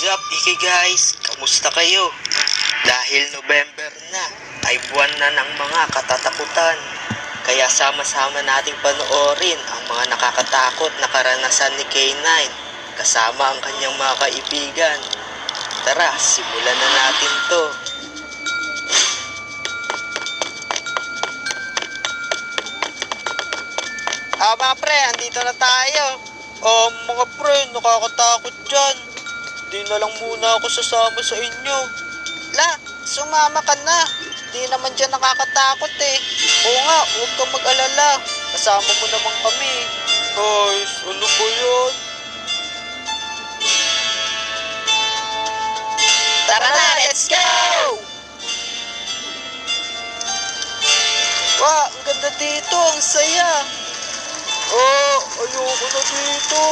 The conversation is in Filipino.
What's up, Iki guys? Kamusta kayo? Dahil November na, ay buwan na ng mga katatakutan. Kaya sama-sama nating panoorin ang mga nakakatakot na karanasan ni K9 kasama ang kanyang mga kaibigan. Tara, simulan na natin to. Mga pre, andito na tayo. Mga pre, nakakatakot dyan. Di na lang muna ako sasama sa inyo. La, sumama ka na. Di naman dyan nakakatakot eh. Oo nga, huwag kang mag-alala. Kasama mo naman kami. Guys, ano ba yan? Tara na, let's go! Wow, ang ganda dito, ang saya. Ayoko na dito.